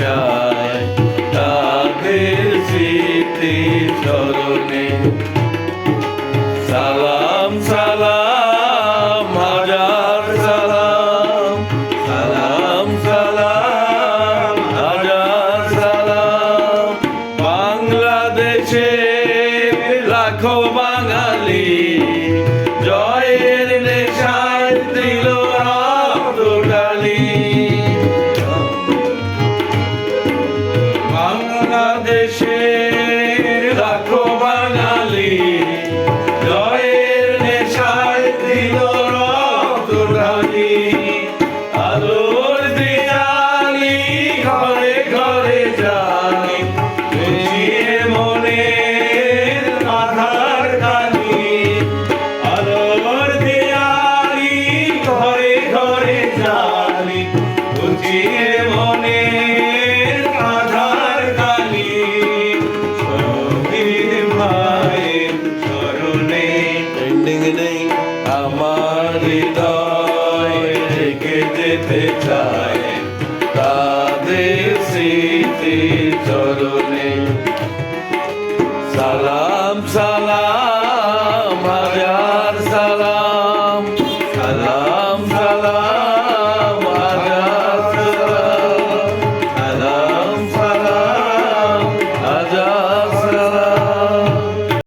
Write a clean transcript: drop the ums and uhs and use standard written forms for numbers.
চাই তাদের স্মৃতির চরণে। সালাম সালাম হাজার সালাম, সালাম সালাম হাজার সালাম বাংলাদেশের লাখো বাঙালি জয়ের নেশায় দিল রক্ত ঢালি। বাংলাদেশের লাখো বাঙালি জয়ের নেশায় দিল রক্ত ঢালি। আলোর দিয়ালি ঘরে ঘরে জানি বুঝিয়ে মনের আধার কালি। আলোর দিয়ালি ঘরে ঘরে জানি বুঝিয়ে মনের আধার কালি। শহীদ ভাইয়ের স্মরণে আমার হৃদয় রেখে যেতে চায় তাদের স্মৃতির চরণে।